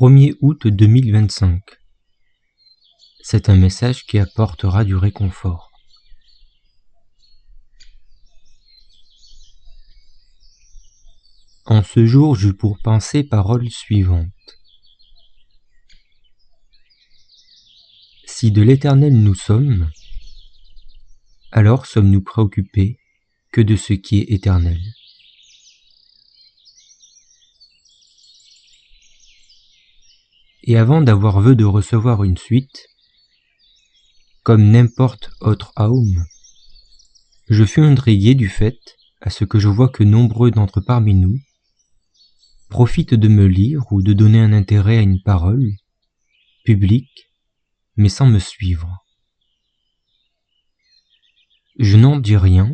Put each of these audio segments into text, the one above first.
1er août 2025. C'est un message qui apportera du réconfort. En ce jour, j'eus pour penser paroles suivantes. Si de l'Éternel nous sommes, alors sommes-nous préoccupés que de ce qui est éternel. Et avant d'avoir vœu de recevoir une suite, comme n'importe autre homme, je fus intrigué du fait à ce que je vois que nombreux d'entre parmi nous profitent de me lire ou de donner un intérêt à une parole publique, mais sans me suivre. Je n'en dis rien,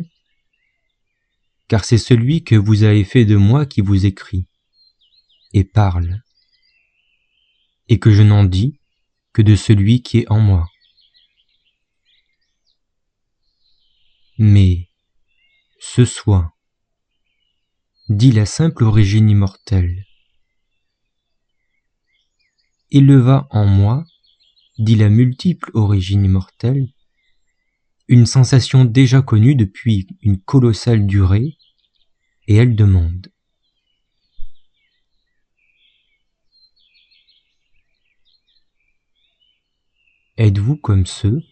car c'est celui que vous avez fait de moi qui vous écrit et parle, et que je n'en dis que de celui qui est en moi. Mais ce soit, dit la simple origine immortelle, éleva en moi, dit la multiple origine immortelle, une sensation déjà connue depuis une colossale durée, et elle demande. Êtes-vous comme ceux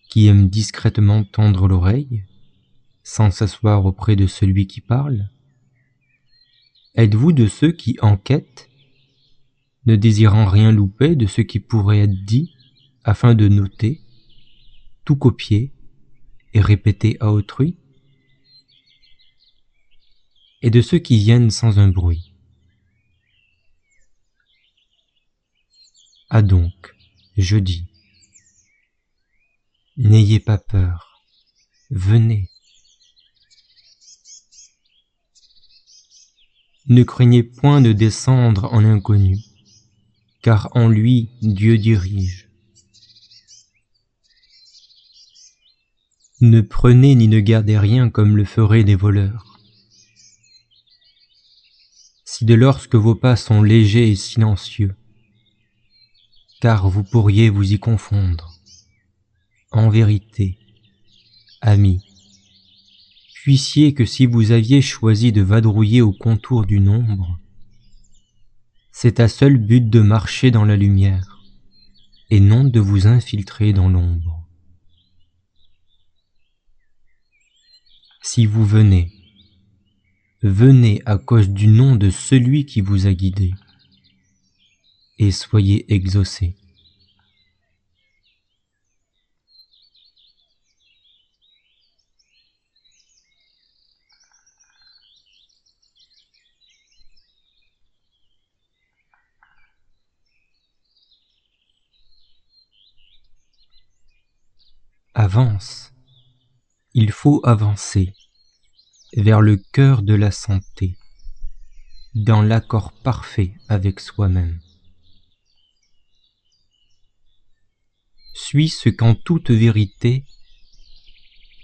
qui aiment discrètement tendre l'oreille, sans s'asseoir auprès de celui qui parle? Êtes-vous de ceux qui enquêtent, ne désirant rien louper de ce qui pourrait être dit, afin de noter, tout copier et répéter à autrui? Et de ceux qui viennent sans un bruit? Ah donc, je dis, n'ayez pas peur, venez. Ne craignez point de descendre en l'inconnu, car en lui Dieu dirige. Ne prenez ni ne gardez rien comme le feraient des voleurs. Si de lorsque vos pas sont légers et silencieux, car vous pourriez vous y confondre. En vérité, amis, puissiez que si vous aviez choisi de vadrouiller au contour du nombre, c'est à seul but de marcher dans la lumière, et non de vous infiltrer dans l'ombre. Si vous venez, venez à cause du nom de celui qui vous a guidé, et soyez exaucés. Avance, il faut avancer vers le cœur de la santé, dans l'accord parfait avec soi-même. Suis ce qu'en toute vérité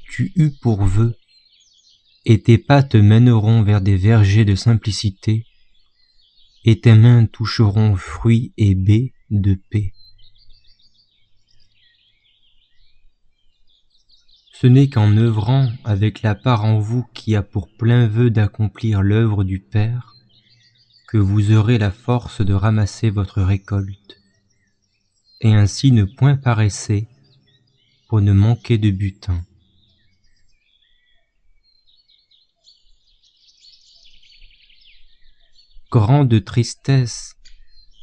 tu eus pour vœu, et tes pas te mèneront vers des vergers de simplicité, et tes mains toucheront fruits et baies de paix. Ce n'est qu'en œuvrant avec la part en vous qui a pour plein vœu d'accomplir l'œuvre du Père, que vous aurez la force de ramasser votre récolte, et ainsi ne point paresser pour ne manquer de butin. Grande tristesse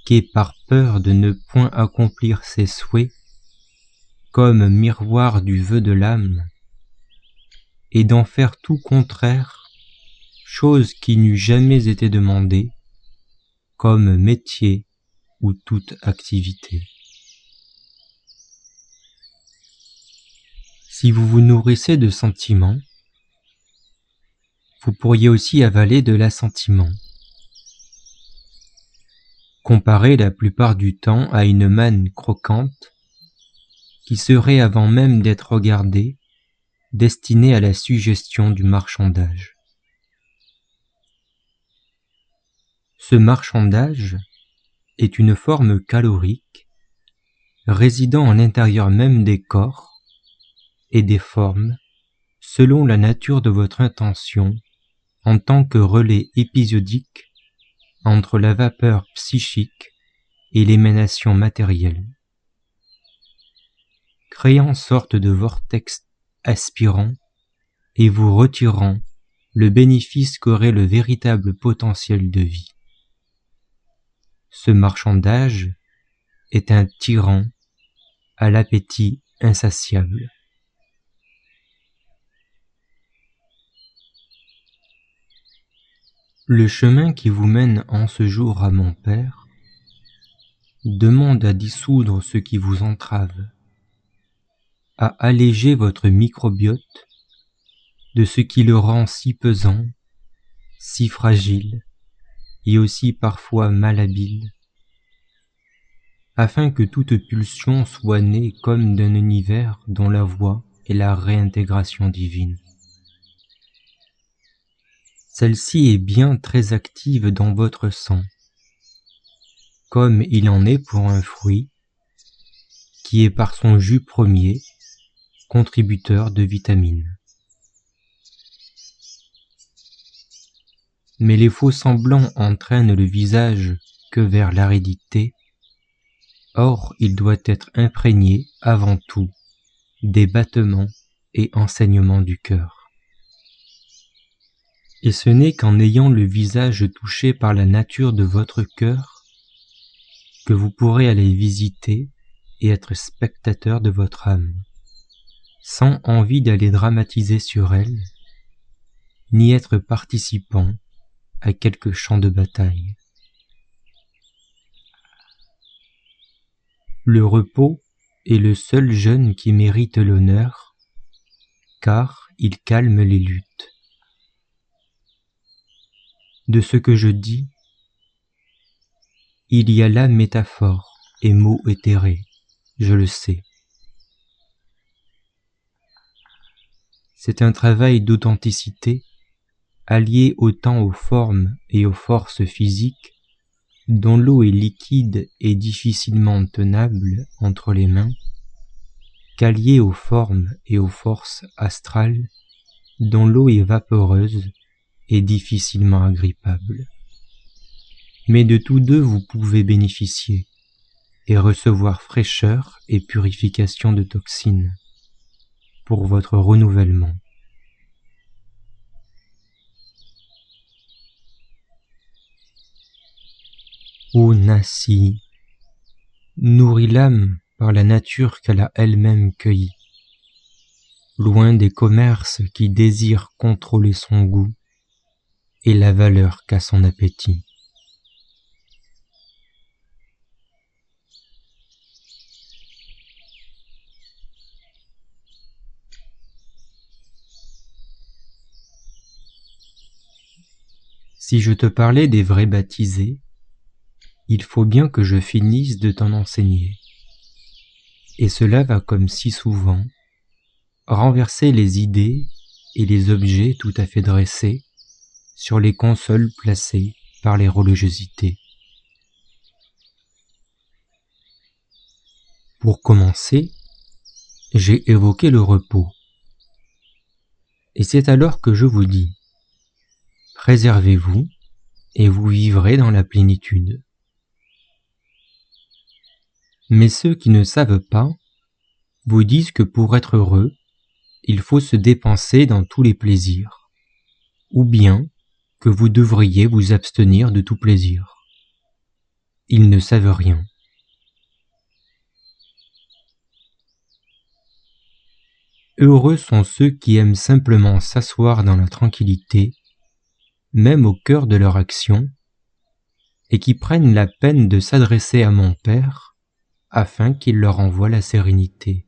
qu'est par peur de ne point accomplir ses souhaits, comme miroir du vœu de l'âme, et d'en faire tout contraire, chose qui n'eût jamais été demandée, comme métier ou toute activité. Si vous vous nourrissez de sentiments, vous pourriez aussi avaler de l'assentiment. Comparez la plupart du temps à une manne croquante qui serait avant même d'être regardée, destinée à la suggestion du marchandage. Ce marchandage est une forme calorique résidant à l'intérieur même des corps et des formes selon la nature de votre intention en tant que relais épisodique entre la vapeur psychique et l'émanation matérielle, créant sorte de vortex aspirant et vous retirant le bénéfice qu'aurait le véritable potentiel de vie. Ce marchandage est un tyran à l'appétit insatiable. Le chemin qui vous mène en ce jour à mon Père demande à dissoudre ce qui vous entrave, à alléger votre microbiote de ce qui le rend si pesant, si fragile et aussi parfois malhabile, afin que toute pulsion soit née comme d'un univers dont la voix est la réintégration divine. Celle-ci est bien très active dans votre sang, comme il en est pour un fruit, qui est par son jus premier, contributeur de vitamines. Mais les faux semblants entraînent le visage que vers l'aridité. Or, il doit être imprégné, avant tout, des battements et enseignements du cœur. Et ce n'est qu'en ayant le visage touché par la nature de votre cœur que vous pourrez aller visiter et être spectateur de votre âme, sans envie d'aller dramatiser sur elle, ni être participant à quelque champ de bataille. Le repos est le seul jeûne qui mérite l'honneur, car il calme les luttes. De ce que je dis, il y a là métaphore et mots éthérés, je le sais. C'est un travail d'authenticité, allié autant aux formes et aux forces physiques, dont l'eau est liquide et difficilement tenable entre les mains, qu'allié aux formes et aux forces astrales, dont l'eau est vaporeuse et difficilement agrippable. Mais de tous deux vous pouvez bénéficier et recevoir fraîcheur et purification de toxines pour votre renouvellement. Ô Nassi, nourris l'âme par la nature qu'elle a elle-même cueillie, loin des commerces qui désirent contrôler son goût et la valeur qu'a son appétit. Si je te parlais des vrais baptisés, il faut bien que je finisse de t'en enseigner. Et cela va comme si souvent renverser les idées et les objets tout à fait dressés sur les consoles placées par les religiosités. Pour commencer, j'ai évoqué le repos. Et c'est alors que je vous dis, préservez-vous et vous vivrez dans la plénitude. Mais ceux qui ne savent pas vous disent que pour être heureux, il faut se dépenser dans tous les plaisirs, ou bien que vous devriez vous abstenir de tout plaisir. Ils ne savent rien. Heureux sont ceux qui aiment simplement s'asseoir dans la tranquillité, même au cœur de leur action, et qui prennent la peine de s'adresser à mon Père afin qu'il leur envoie la sérénité.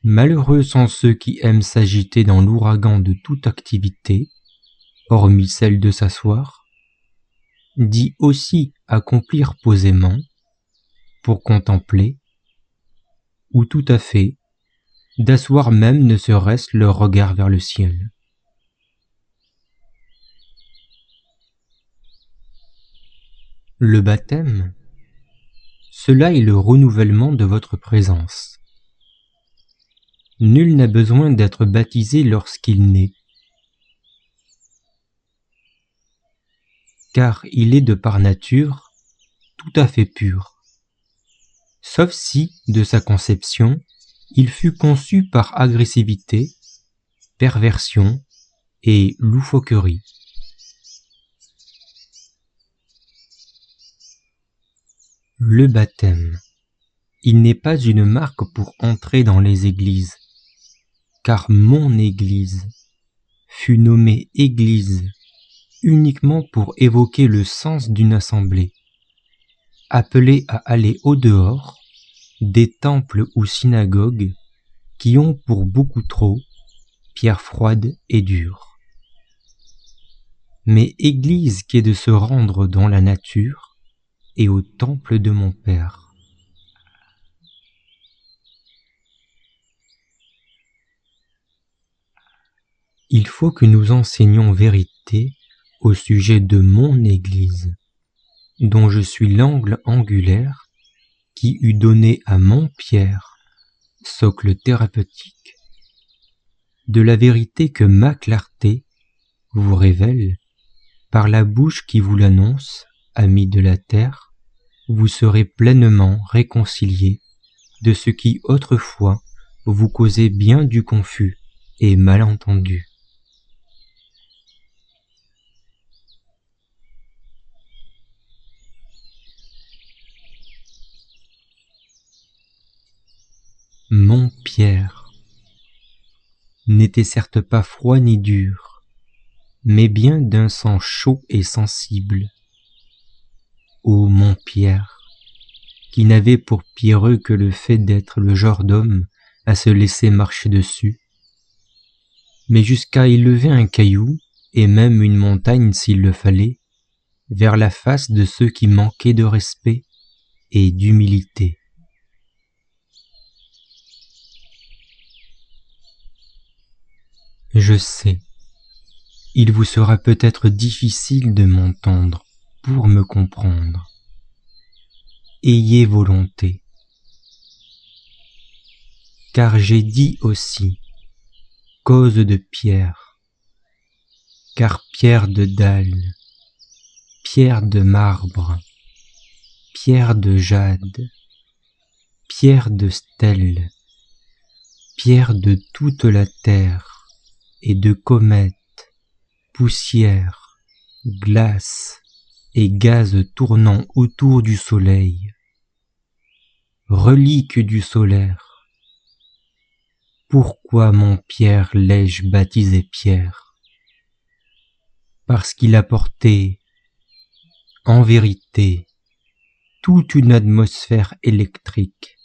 Malheureux sont ceux qui aiment s'agiter dans l'ouragan de toute activité, hormis celle de s'asseoir, dit aussi accomplir posément, pour contempler, ou tout à fait, d'asseoir même ne serait-ce leur regard vers le ciel. Le baptême, cela est le renouvellement de votre présence. Nul n'a besoin d'être baptisé lorsqu'il naît, car il est de par nature tout à fait pur, sauf si, de sa conception, il fut conçu par agressivité, perversion et loufoquerie. Le baptême, il n'est pas une marque pour entrer dans les églises, car mon Église fut nommée Église uniquement pour évoquer le sens d'une assemblée, appelée à aller au-dehors des temples ou synagogues qui ont pour beaucoup trop pierre froide et dure. Mais Église qui est de se rendre dans la nature et au temple de mon Père. Il faut que nous enseignions vérité au sujet de mon Église, dont je suis l'angle angulaire qui eût donné à mon Pierre, socle thérapeutique, de la vérité que ma clarté vous révèle, par la bouche qui vous l'annonce, amis de la terre, vous serez pleinement réconciliés de ce qui autrefois vous causait bien du confus et malentendu. Mon Pierre n'était certes pas froid ni dur, mais bien d'un sang chaud et sensible. Ô mon Pierre, qui n'avait pour pierreux que le fait d'être le genre d'homme à se laisser marcher dessus, mais jusqu'à y lever un caillou, et même une montagne s'il le fallait, vers la face de ceux qui manquaient de respect et d'humilité. Je sais, il vous sera peut-être difficile de m'entendre pour me comprendre. Ayez volonté, car j'ai dit aussi, cause de pierre, car pierre de dalle, pierre de marbre, pierre de jade, pierre de stèle, pierre de toute la terre, et de comètes, poussière, glace et gaz tournant autour du soleil, relique du solaire. Pourquoi mon Pierre l'ai-je baptisé Pierre? Parce qu'il apportait, en vérité, toute une atmosphère électrique.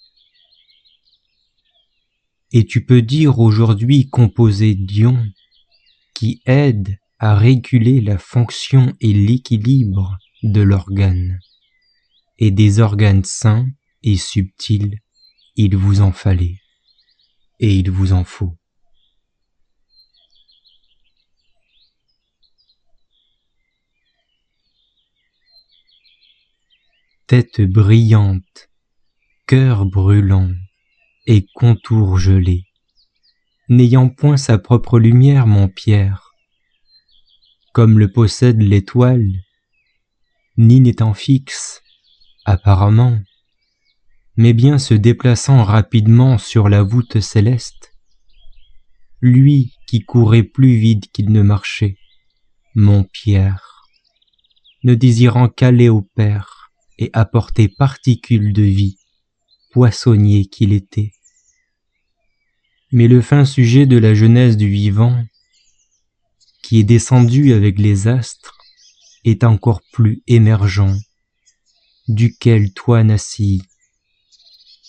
Et tu peux dire aujourd'hui composé d'ions qui aident à réguler la fonction et l'équilibre de l'organe. Et des organes sains et subtils, il vous en fallait, et il vous en faut. Tête brillante, cœur brûlant, et contours gelés, n'ayant point sa propre lumière, mon Pierre, comme le possède l'étoile, ni n'étant fixe, apparemment, mais bien se déplaçant rapidement sur la voûte céleste, lui qui courait plus vite qu'il ne marchait, mon Pierre, ne désirant qu'aller au Père et apporter particules de vie, poissonnier qu'il était. Mais le fin sujet de la genèse du vivant, qui est descendu avec les astres, est encore plus émergent, duquel toi, Nassi,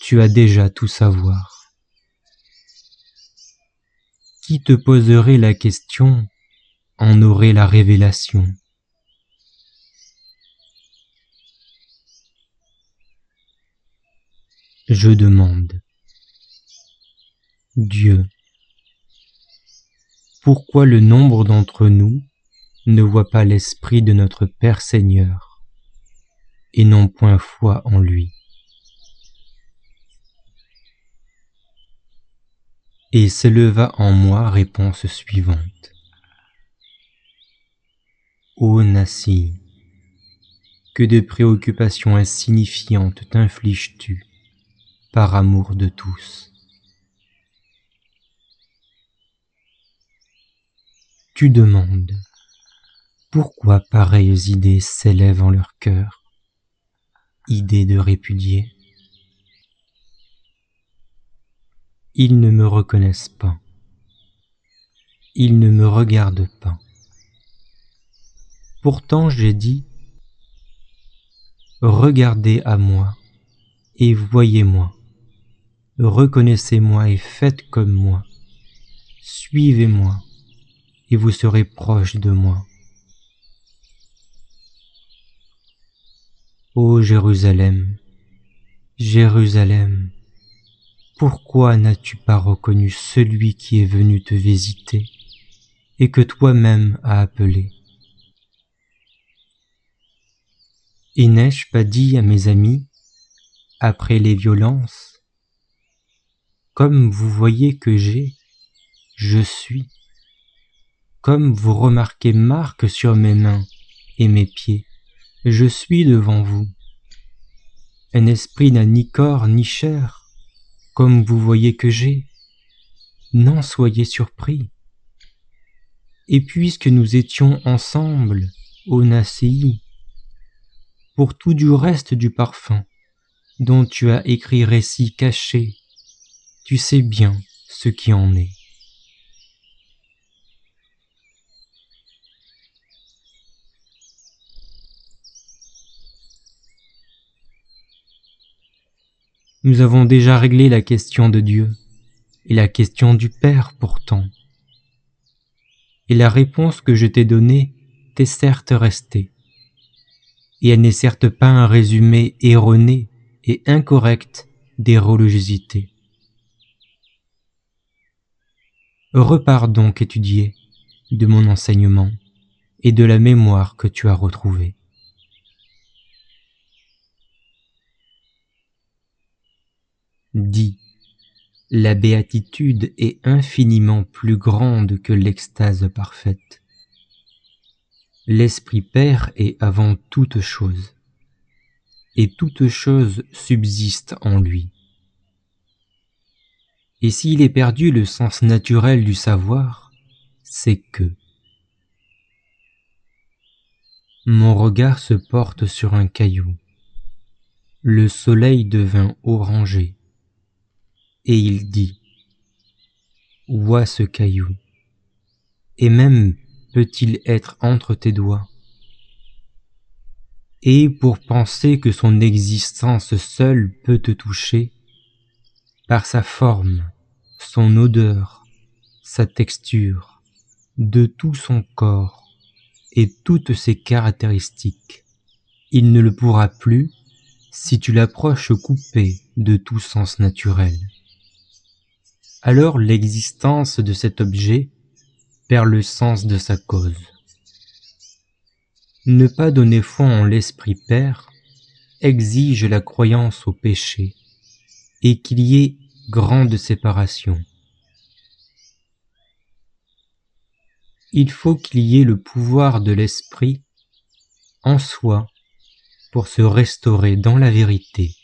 tu as déjà tout savoir. Qui te poserait la question en aurait la révélation. Je demande, Dieu, pourquoi le nombre d'entre nous ne voit pas l'Esprit de notre Père Seigneur? et non point foi en lui. Et s'éleva en moi réponse suivante. Ô Nassi, que de préoccupations insignifiantes t'infliges-tu par amour de tous. Tu demandes pourquoi pareilles idées s'élèvent en leur cœur, idées de répudier. Ils ne me reconnaissent pas, ils ne me regardent pas. Pourtant j'ai dit, regardez à moi et voyez-moi, reconnaissez-moi et faites comme moi, suivez-moi et vous serez proche de moi. Ô Jérusalem, Jérusalem, pourquoi n'as-tu pas reconnu celui qui est venu te visiter et que toi-même as appelé? Et n'ai-je pas dit à mes amis, après les violences, comme vous voyez que je suis, comme vous remarquez marques sur mes mains et mes pieds, je suis devant vous. Un esprit n'a ni corps ni chair, comme vous voyez que j'ai. N'en soyez surpris. Et puisque nous étions ensemble, ô Nassi, pour tout du reste du parfum, dont tu as écrit récit caché, tu sais bien ce qui en est. Nous avons déjà réglé la question de Dieu, et la question du Père pourtant. Et la réponse que je t'ai donnée t'est certes restée, et elle n'est certes pas un résumé erroné et incorrect des religiosités. Repars donc étudier de mon enseignement et de la mémoire que tu as retrouvée. Dis, la béatitude est infiniment plus grande que l'extase parfaite. L'Esprit Père est avant toute chose, et toute chose subsiste en lui. Et s'il est perdu le sens naturel du savoir, c'est que mon regard se porte sur un caillou, le soleil devint orangé, et il dit, vois ce caillou, et même peut-il être entre tes doigts? Et pour penser que son existence seule peut te toucher, par sa forme, son odeur, sa texture, de tout son corps et toutes ses caractéristiques, il ne le pourra plus si tu l'approches coupé de tout sens naturel. Alors l'existence de cet objet perd le sens de sa cause. Ne pas donner foi en l'Esprit Père exige la croyance au péché et qu'il y ait grande séparation. Il faut qu'il y ait le pouvoir de l'Esprit en soi pour se restaurer dans la vérité.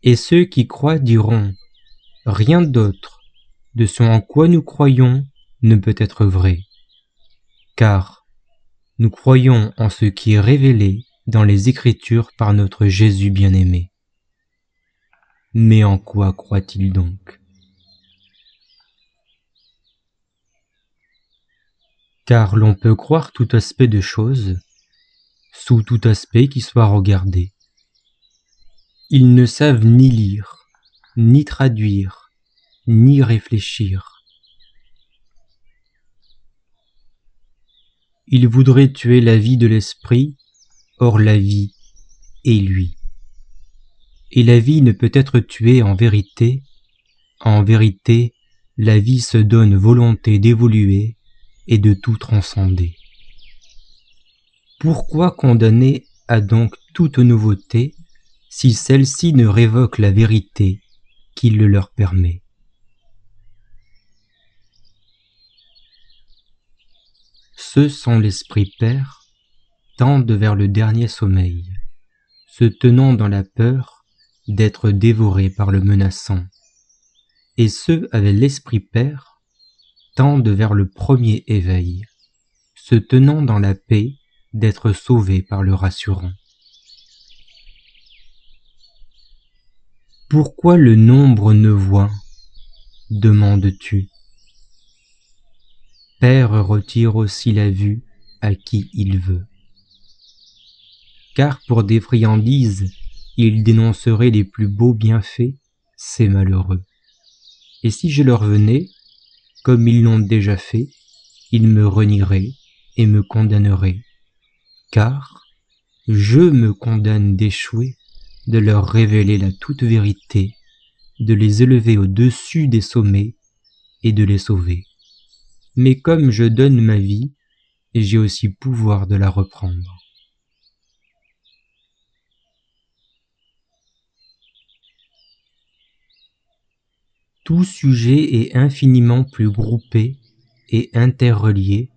Et ceux qui croient diront, rien d'autre de ce en quoi nous croyons ne peut être vrai, car nous croyons en ce qui est révélé dans les Écritures par notre Jésus bien-aimé. Mais en quoi croit-il donc? Car l'on peut croire tout aspect de choses, sous tout aspect qui soit regardé. Ils ne savent ni lire, ni traduire, ni réfléchir. Ils voudraient tuer la vie de l'esprit, or la vie est lui. Et la vie ne peut être tuée en vérité, la vie se donne volonté d'évoluer et de tout transcender. Pourquoi condamner à donc toute nouveauté si celle-ci ne révoque la vérité qui le leur permet? Ceux sans l'esprit père tendent vers le dernier sommeil, se tenant dans la peur d'être dévorés par le menaçant. Et ceux avec l'esprit père tendent vers le premier éveil, se tenant dans la paix d'être sauvés par le rassurant. Pourquoi le nombre ne voit, demandes-tu? Père retire aussi la vue à qui il veut. Car pour des friandises, il dénoncerait les plus beaux bienfaits, c'est malheureux. Et si je leur venais, comme ils l'ont déjà fait, ils me renieraient et me condamneraient. Car je me condamne d'échouer, de leur révéler la toute vérité, de les élever au-dessus des sommets et de les sauver. Mais comme je donne ma vie, j'ai aussi pouvoir de la reprendre. Tout sujet est infiniment plus groupé et interrelié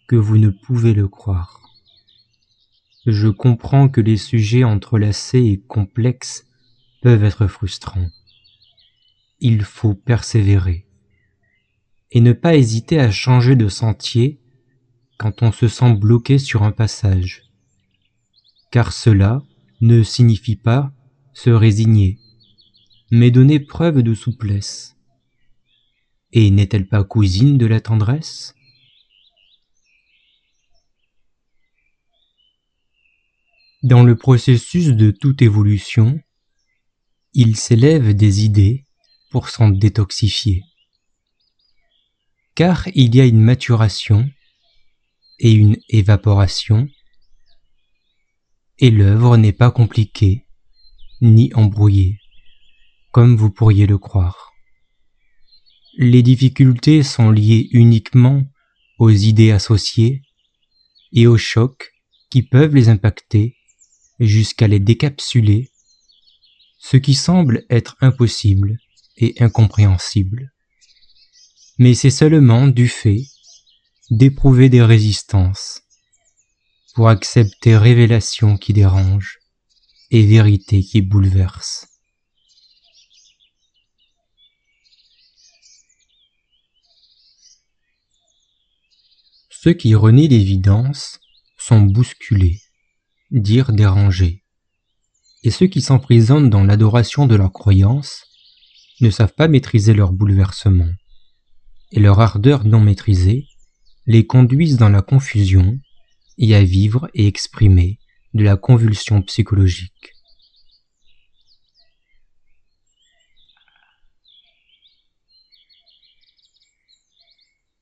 que vous ne pouvez le croire. Je comprends que les sujets entrelacés et complexes peuvent être frustrants. Il faut persévérer et ne pas hésiter à changer de sentier quand on se sent bloqué sur un passage, car cela ne signifie pas se résigner, mais donner preuve de souplesse. Et n'est-elle pas cousine de la tendresse ? Dans le processus de toute évolution, il s'élève des idées pour s'en détoxifier. Car il y a une maturation et une évaporation, et l'œuvre n'est pas compliquée ni embrouillée, comme vous pourriez le croire. Les difficultés sont liées uniquement aux idées associées et aux chocs qui peuvent les impacter jusqu'à les décapsuler, ce qui semble être impossible et incompréhensible. Mais c'est seulement du fait d'éprouver des résistances pour accepter révélations qui dérangent et vérités qui bouleversent. Ceux qui renient l'évidence sont bousculés, dire dérangés, et ceux qui s'emprisonnent dans l'adoration de leurs croyances ne savent pas maîtriser leur bouleversement, et leur ardeur non maîtrisée les conduisent dans la confusion et à vivre et exprimer de la convulsion psychologique.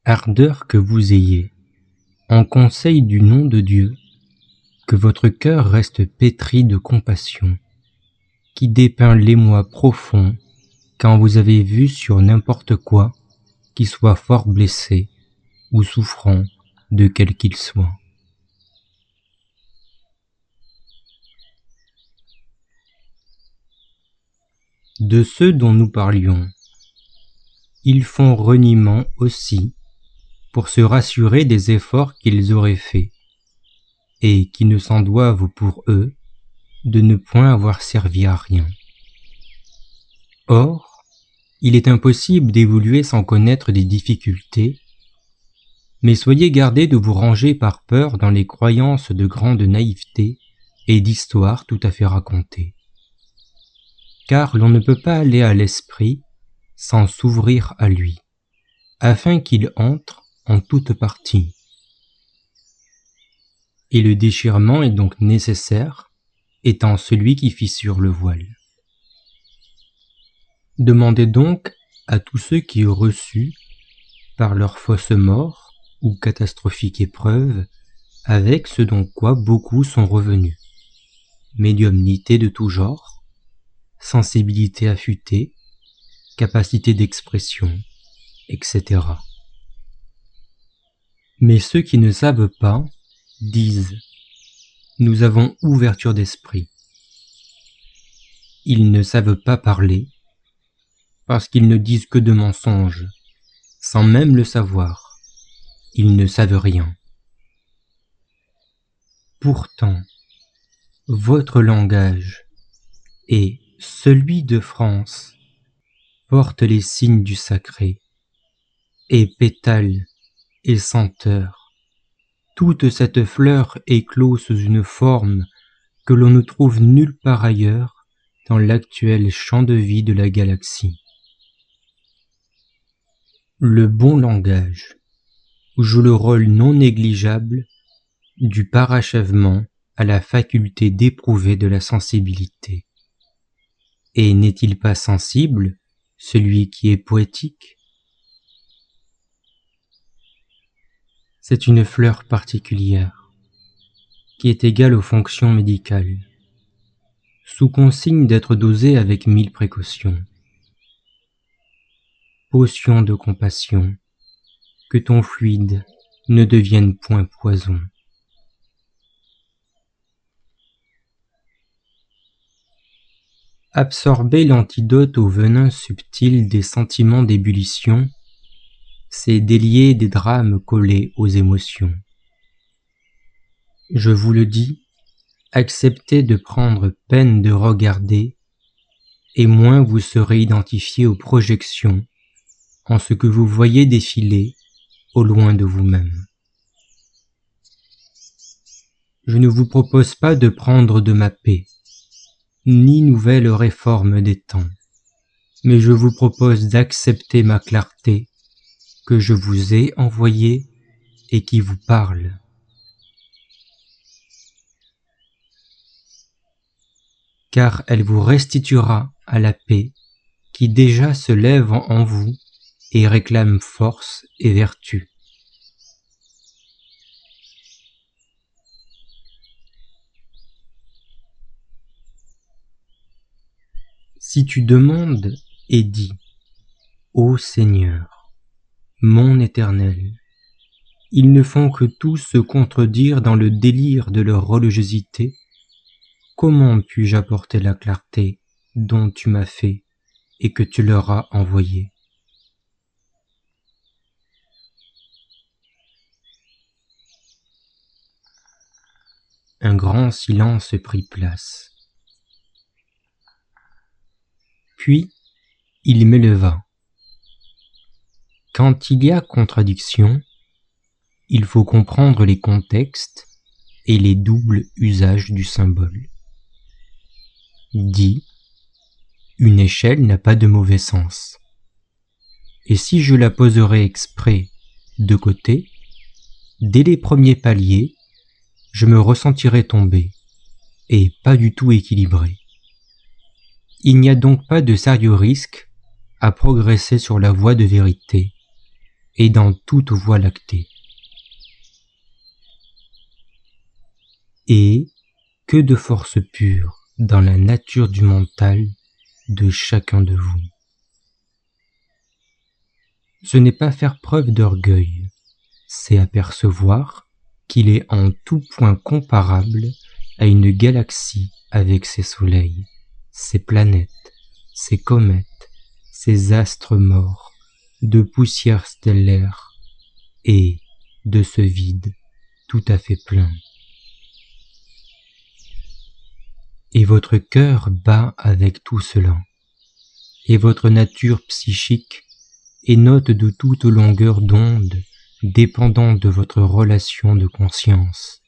Ardeur que vous ayez, en conseil du nom de Dieu, que votre cœur reste pétri de compassion, qui dépeint l'émoi profond quand vous avez vu sur n'importe quoi qui soit fort blessé ou souffrant de quel qu'il soit. De ceux dont nous parlions, ils font reniement aussi pour se rassurer des efforts qu'ils auraient faits, et qui ne s'en doivent pour eux de ne point avoir servi à rien. Or, il est impossible d'évoluer sans connaître des difficultés, mais soyez gardés de vous ranger par peur dans les croyances de grande naïveté et d'histoires tout à fait racontées. Car l'on ne peut pas aller à l'esprit sans s'ouvrir à lui, afin qu'il entre en toute partie. Et le déchirement est donc nécessaire, étant celui qui fissure le voile. Demandez donc à tous ceux qui ont reçu, par leur fausse mort ou catastrophique épreuve, avec ce dont quoi beaucoup sont revenus, médiumnité de tout genre, sensibilité affûtée, capacité d'expression, etc. Mais ceux qui ne savent pas disent nous avons ouverture d'esprit. Ils ne savent pas parler, parce qu'ils ne disent que de mensonges, sans même le savoir. Ils ne savent rien. Pourtant, votre langage et celui de France porte les signes du sacré, et pétales et senteurs. Toute cette fleur éclose sous une forme que l'on ne trouve nulle part ailleurs dans l'actuel champ de vie de la galaxie. Le bon langage joue le rôle non négligeable du parachèvement à la faculté d'éprouver de la sensibilité. Et n'est-il pas sensible, celui qui est poétique ? C'est une fleur particulière, qui est égale aux fonctions médicales, sous consigne d'être dosée avec 1000 précautions. Potion de compassion, que ton fluide ne devienne point poison. Absorber l'antidote au venin subtil des sentiments d'ébullition, c'est délier des drames collés aux émotions. Je vous le dis, acceptez de prendre peine de regarder, et moins vous serez identifié aux projections en ce que vous voyez défiler au loin de vous-même. Je ne vous propose pas de prendre de ma paix, ni nouvelle réforme des temps, mais je vous propose d'accepter ma clarté que je vous ai envoyée et qui vous parle. Car elle vous restituera à la paix qui déjà se lève en vous et réclame force et vertu. Si tu demandes et dis, ô Seigneur, mon Éternel, ils ne font que tous se contredire dans le délire de leur religiosité, comment puis-je apporter la clarté dont tu m'as fait et que tu leur as envoyé ? Un grand silence prit place. Puis, il m'éleva. Quand il y a contradiction, il faut comprendre les contextes et les doubles usages du symbole. Dit, une échelle n'a pas de mauvais sens. Et si je la poserais exprès de côté, dès les premiers paliers, je me ressentirais tombé, et pas du tout équilibré. Il n'y a donc pas de sérieux risque à progresser sur la voie de vérité, et dans toute voie lactée. Et que de force pure dans la nature du mental de chacun de vous. Ce n'est pas faire preuve d'orgueil, c'est apercevoir qu'il est en tout point comparable à une galaxie avec ses soleils, ses planètes, ses comètes, ses astres morts, de poussière stellaire et de ce vide tout à fait plein. Et votre cœur bat avec tout cela, et votre nature psychique est note de toute longueur d'onde dépendant de votre relation de conscience,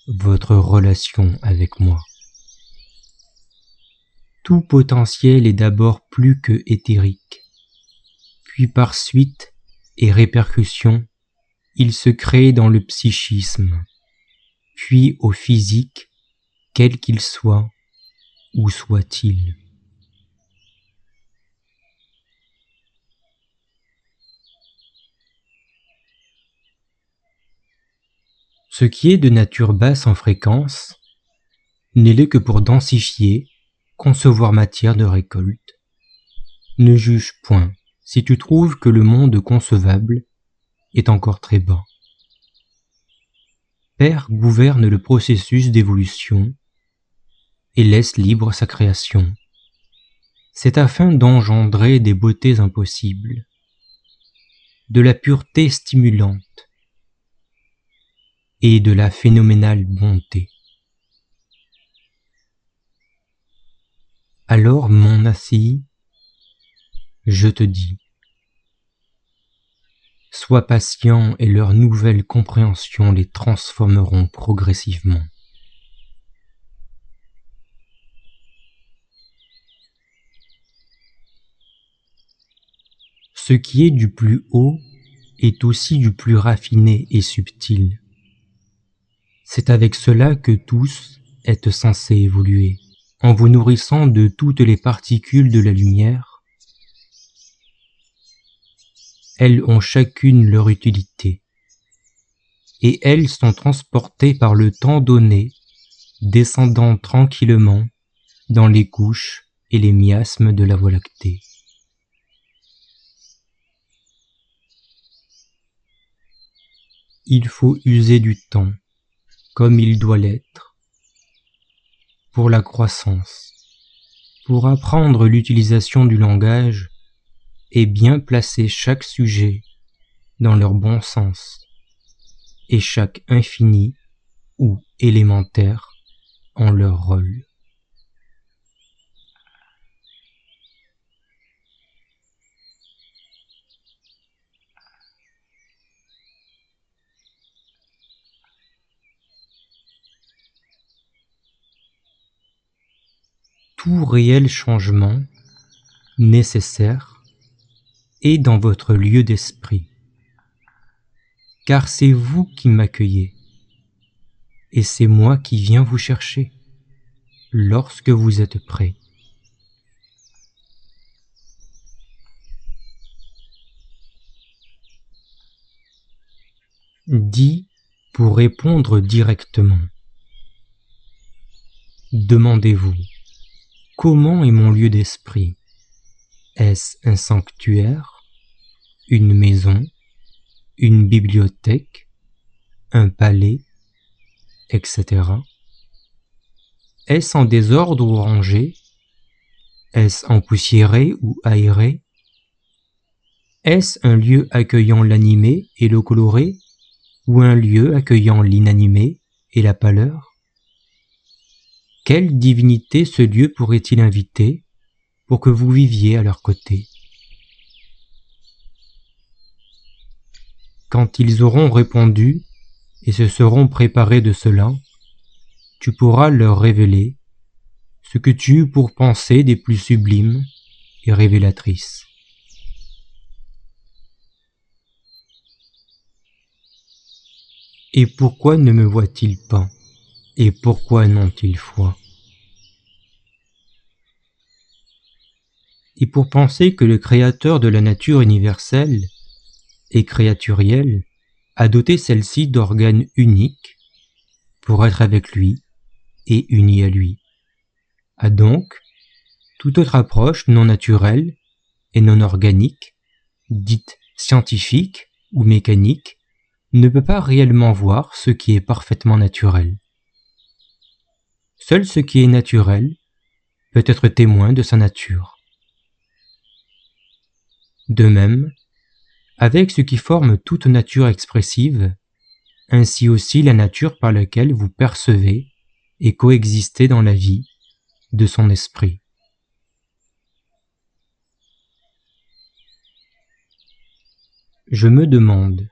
votre relation avec moi. Tout potentiel est d'abord plus que éthérique, puis par suite et répercussion, il se crée dans le psychisme, puis au physique, quel qu'il soit, où soit-il. Ce qui est de nature basse en fréquence n'est l'est que pour densifier, concevoir matière de récolte. Ne juge point si tu trouves que le monde concevable est encore très bas. Père gouverne le processus d'évolution et laisse libre sa création. C'est afin d'engendrer des beautés impossibles, de la pureté stimulante et de la phénoménale bonté. Alors, mon Nassi, je te dis, sois patient et leur nouvelle compréhension les transformeront progressivement. Ce qui est du plus haut est aussi du plus raffiné et subtil. C'est avec cela que tous êtes censés évoluer, en vous nourrissant de toutes les particules de la lumière. Elles ont chacune leur utilité, et elles sont transportées par le temps donné, descendant tranquillement dans les couches et les miasmes de la Voie lactée. Il faut user du temps, comme il doit l'être, pour la croissance, pour apprendre l'utilisation du langage et bien placer chaque sujet dans leur bon sens, et chaque infini ou élémentaire en leur rôle. Tout réel changement nécessaire est dans votre lieu d'esprit, car c'est vous qui m'accueillez, et c'est moi qui viens vous chercher, lorsque vous êtes prêt. Dis pour répondre directement. Demandez-vous, comment est mon lieu d'esprit? Est-ce un sanctuaire, une maison, une bibliothèque, un palais, etc. Est-ce en désordre ou rangé? Est-ce empoussiéré ou aéré? Est-ce un lieu accueillant l'animé et le coloré, ou un lieu accueillant l'inanimé et la pâleur? Quelle divinité ce lieu pourrait-il inviter pour que vous viviez à leur côté? Quand ils auront répondu et se seront préparés de cela, tu pourras leur révéler ce que tu eus pour penser des plus sublimes et révélatrices. Et pourquoi ne me voient-ils pas? Et pourquoi n'ont-ils foi? Et pour penser que le Créateur de la nature universelle et créaturielle a doté celle-ci d'organes uniques pour être avec lui et unis à lui, a donc toute autre approche non naturelle et non organique, dite scientifique ou mécanique, ne peut pas réellement voir ce qui est parfaitement naturel. Seul ce qui est naturel peut être témoin de sa nature. De même, avec ce qui forme toute nature expressive, ainsi aussi la nature par laquelle vous percevez et coexistez dans la vie de son esprit. Je me demande.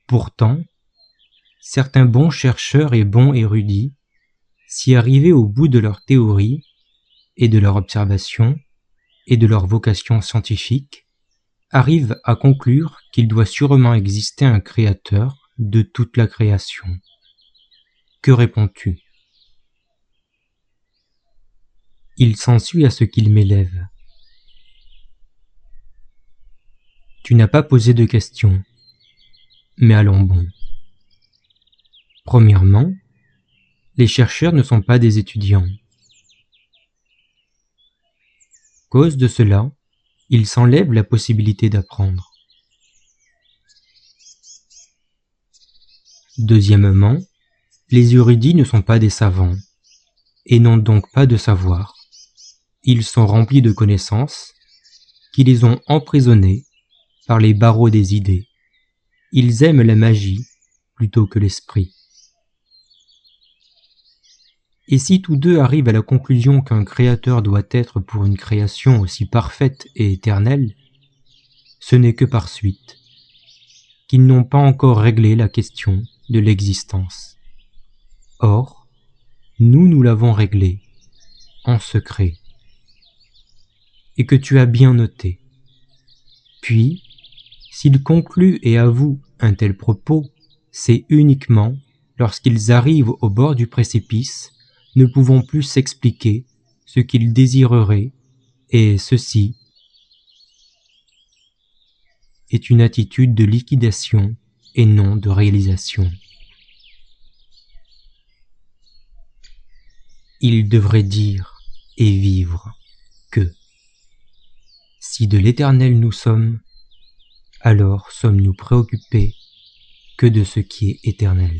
Pourtant, certains bons chercheurs et bons érudits, s'y arrivaient au bout de leur théorie et de leur observation et de leur vocation scientifique, arrivent à conclure qu'il doit sûrement exister un créateur de toute la création. Que réponds-tu? Il s'ensuit à ce qu'il m'élève. Tu n'as pas posé de questions, mais allons bon. Premièrement, les chercheurs ne sont pas des étudiants. Cause de cela, ils s'enlèvent la possibilité d'apprendre. Deuxièmement, les érudits ne sont pas des savants, et n'ont donc pas de savoir. Ils sont remplis de connaissances, qui les ont emprisonnés par les barreaux des idées. Ils aiment la magie plutôt que l'esprit. Et si tous deux arrivent à la conclusion qu'un créateur doit être pour une création aussi parfaite et éternelle, ce n'est que par suite, qu'ils n'ont pas encore réglé la question de l'existence. Or, nous l'avons réglée, en secret, et que tu as bien noté. Puis, s'ils concluent et avouent un tel propos, c'est uniquement lorsqu'ils arrivent au bord du précipice, ne pouvant plus s'expliquer ce qu'ils désireraient, et ceci est une attitude de liquidation et non de réalisation. Ils devraient dire et vivre que si de l'éternel nous sommes, alors sommes-nous préoccupés que de ce qui est éternel.